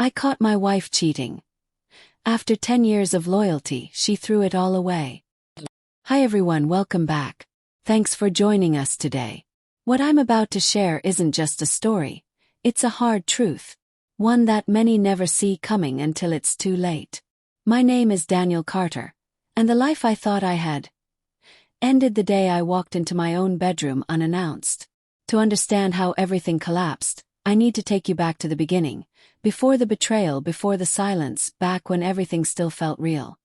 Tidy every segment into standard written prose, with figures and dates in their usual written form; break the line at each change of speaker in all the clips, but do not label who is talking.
I caught my wife cheating. After 10 years of loyalty, she threw it all away. Hi everyone, welcome back. Thanks for joining us today. What I'm about to share isn't just a story, it's a hard truth. One that many never see coming until it's too late. My name is Daniel Carter, and the life I thought I had ended the day I walked into my own bedroom unannounced. To understand how everything collapsed, I need to take you back to the beginning, before the betrayal, before the silence, back when everything still felt real.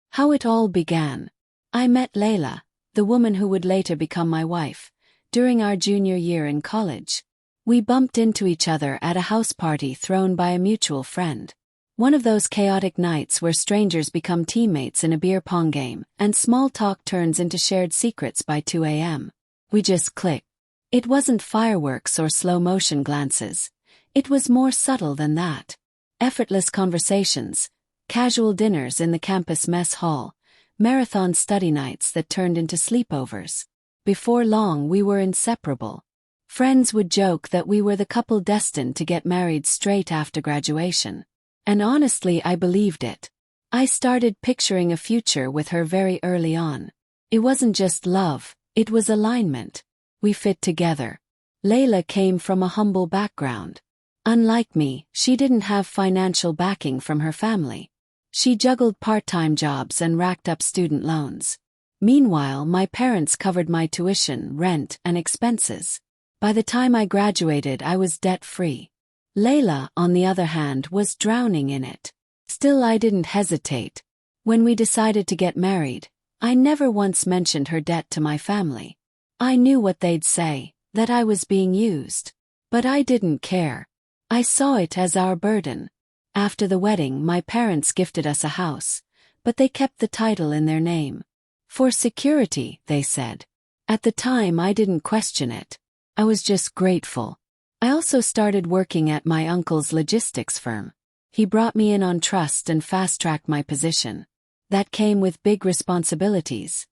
How it all began. I met Layla, the woman who would later become my wife, during our junior year in college. We bumped into each other at a house party thrown by a mutual friend. One of those chaotic nights where strangers become teammates in a beer pong game, and small talk turns into shared secrets by 2 a.m. We just clicked. It wasn't fireworks or slow-motion glances. It was more subtle than that. Effortless conversations, casual dinners in the campus mess hall, marathon study nights that turned into sleepovers. Before long, we were inseparable. Friends would joke that we were the couple destined to get married straight after graduation. And honestly, I believed it. I started picturing a future with her very early on. It wasn't just love, it was alignment. We fit together. Layla came from a humble background. Unlike me, she didn't have financial backing from her family. She juggled part-time jobs and racked up student loans. Meanwhile, my parents covered my tuition, rent, and expenses. By the time I graduated, I was debt-free. Layla, on the other hand, was drowning in it. Still, I didn't hesitate. When we decided to get married, I never once mentioned her debt to my family. I knew what they'd say, that I was being used. But I didn't care. I saw it as our burden. After the wedding, my parents gifted us a house, but they kept the title in their name. For security, they said. At the time, I didn't question it. I was just grateful. I also started working at my uncle's logistics firm. He brought me in on trust and fast-tracked my position. That came with big responsibilities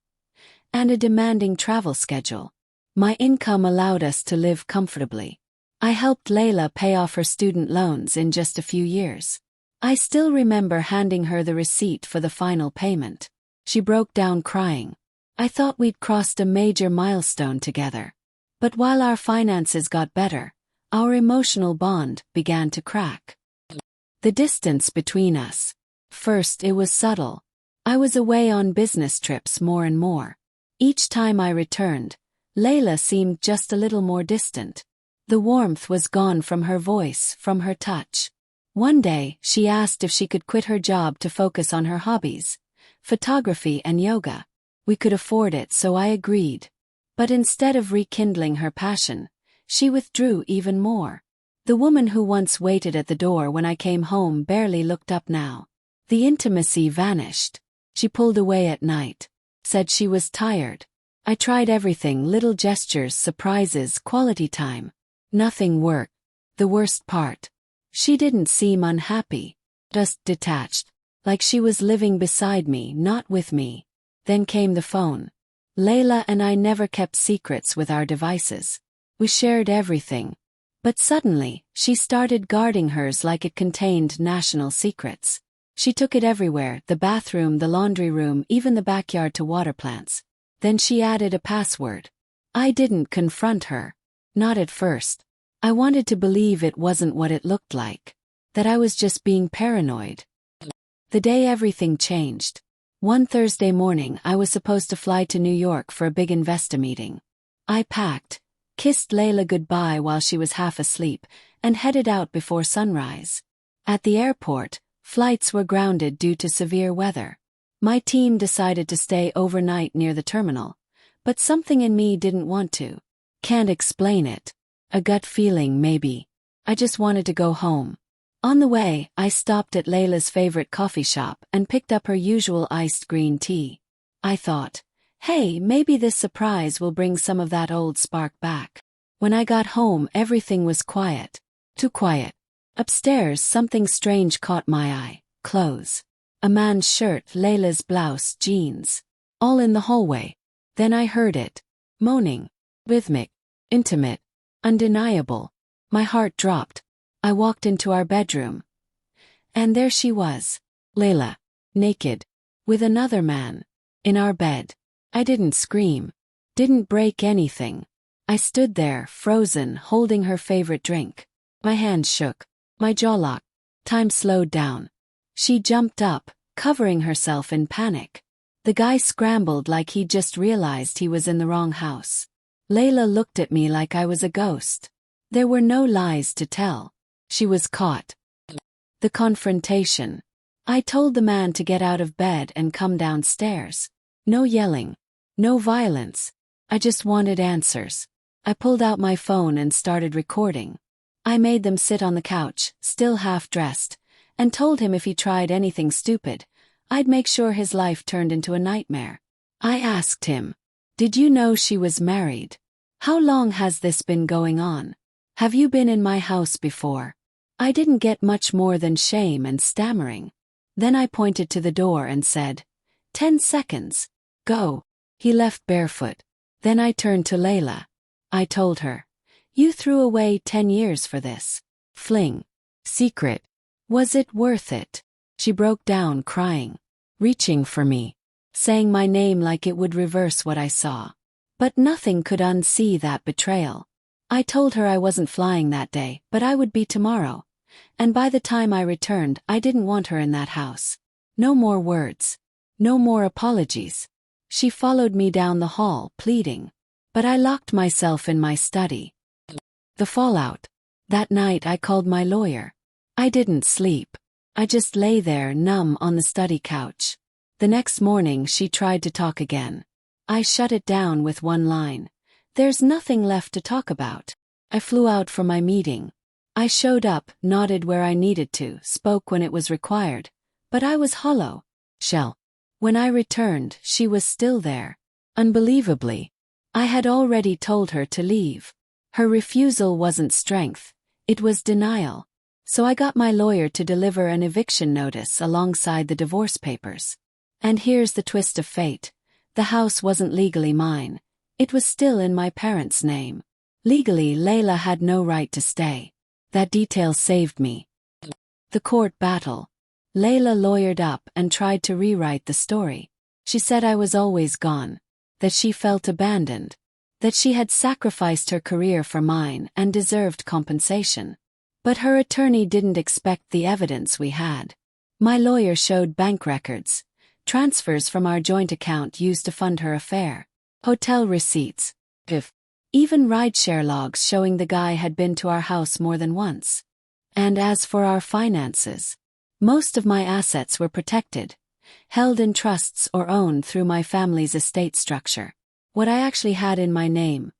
and a demanding travel schedule. My income allowed us to live comfortably. I helped Layla pay off her student loans in just a few years. I still remember handing her the receipt for the final payment. She broke down crying. I thought we'd crossed a major milestone together. But while our finances got better, our emotional bond began to crack. The distance between us. First, it was subtle. I was away on business trips more and more. Each time I returned, Layla seemed just a little more distant. The warmth was gone from her voice, from her touch. One day, she asked if she could quit her job to focus on her hobbies, photography and yoga. We could afford it, so I agreed. But instead of rekindling her passion, she withdrew even more. The woman who once waited at the door when I came home barely looked up now. The intimacy vanished. She pulled away at night. Said she was tired. I tried everything, little gestures, surprises, quality time. Nothing worked. The worst part. She didn't seem unhappy. Just detached. Like she was living beside me, not with me. Then came the phone. Layla and I never kept secrets with our devices. We shared everything. But suddenly, she started guarding hers like it contained national secrets. She took it everywhere, the bathroom, the laundry room, even the backyard to water plants. Then she added a password. I didn't confront her. Not at first. I wanted to believe it wasn't what it looked like. That I was just being paranoid. The day everything changed. One Thursday morning, I was supposed to fly to New York for a big investor meeting. I packed, kissed Layla goodbye while she was half asleep, and headed out before sunrise. At the airport, flights were grounded due to severe weather. My team decided to stay overnight near the terminal, but something in me didn't want to. Can't explain it. A gut feeling, maybe. I just wanted to go home. On the way, I stopped at Layla's favorite coffee shop and picked up her usual iced green tea. I thought, hey, maybe this surprise will bring some of that old spark back. When I got home, everything was quiet. Too quiet. Upstairs, something strange caught my eye. Clothes. A man's shirt, Layla's blouse, jeans. All in the hallway. Then I heard it. Moaning. Rhythmic. Intimate. Undeniable. My heart dropped. I walked into our bedroom. And there she was, Layla, naked, with another man, in our bed. I didn't scream, didn't break anything. I stood there, frozen, holding her favorite drink. My hands shook, my jaw locked. Time slowed down. She jumped up, covering herself in panic. The guy scrambled like he'd just realized he was in the wrong house. Layla looked at me like I was a ghost. There were no lies to tell. She was caught. The confrontation. I told the man to get out of bed and come downstairs. No yelling. No violence. I just wanted answers. I pulled out my phone and started recording. I made them sit on the couch, still half-dressed, and told him if he tried anything stupid, I'd make sure his life turned into a nightmare. I asked him, "Did you know she was married? How long has this been going on? Have you been in my house before?" I didn't get much more than shame and stammering. Then I pointed to the door and said, 10 seconds. Go." He left barefoot. Then I turned to Layla. I told her, "You threw away 10 years for this. Fling. Secret. Was it worth it?" She broke down crying, reaching for me, saying my name like it would reverse what I saw. But nothing could unsee that betrayal. I told her I wasn't flying that day, but I would be tomorrow. And by the time I returned, I didn't want her in that house. No more words. No more apologies. She followed me down the hall, pleading. But I locked myself in my study. The fallout. That night I called my lawyer. I didn't sleep. I just lay there numb on the study couch. The next morning she tried to talk again. I shut it down with one line. "There's nothing left to talk about." I flew out for my meeting. I showed up, nodded where I needed to, spoke when it was required. But I was hollow. Shell. When I returned, she was still there. Unbelievably. I had already told her to leave. Her refusal wasn't strength. It was denial. So I got my lawyer to deliver an eviction notice alongside the divorce papers. And here's the twist of fate. The house wasn't legally mine. It was still in my parents' name. Legally, Layla had no right to stay. That detail saved me. The court battle. Layla lawyered up and tried to rewrite the story. She said I was always gone. That she felt abandoned. That she had sacrificed her career for mine and deserved compensation. But her attorney didn't expect the evidence we had. My lawyer showed bank records, transfers from our joint account used to fund her affair, hotel receipts, even rideshare logs showing the guy had been to our house more than once. And as for our finances, most of my assets were protected, held in trusts or owned through my family's estate structure. What I actually had in my name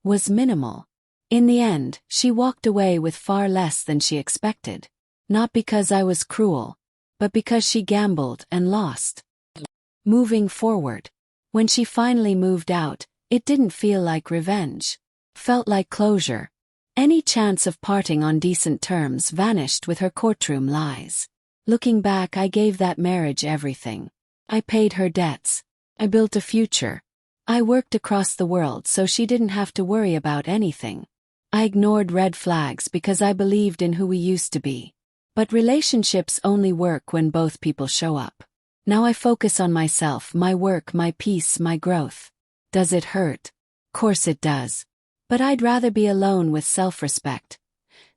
was minimal. In the end, she walked away with far less than she expected. Not because I was cruel, but because she gambled and lost. Moving forward. When she finally moved out, it didn't feel like revenge. Felt like closure. Any chance of parting on decent terms vanished with her courtroom lies. Looking back, I gave that marriage everything. I paid her debts. I built a future. I worked across the world so she didn't have to worry about anything. I ignored red flags because I believed in who we used to be. But relationships only work when both people show up. Now I focus on myself, my work, my peace, my growth. Does it hurt? Course it does. But I'd rather be alone with self-respect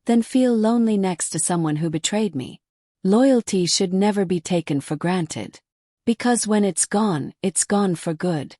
than feel lonely next to someone who betrayed me. Loyalty should never be taken for granted. Because when it's gone for good.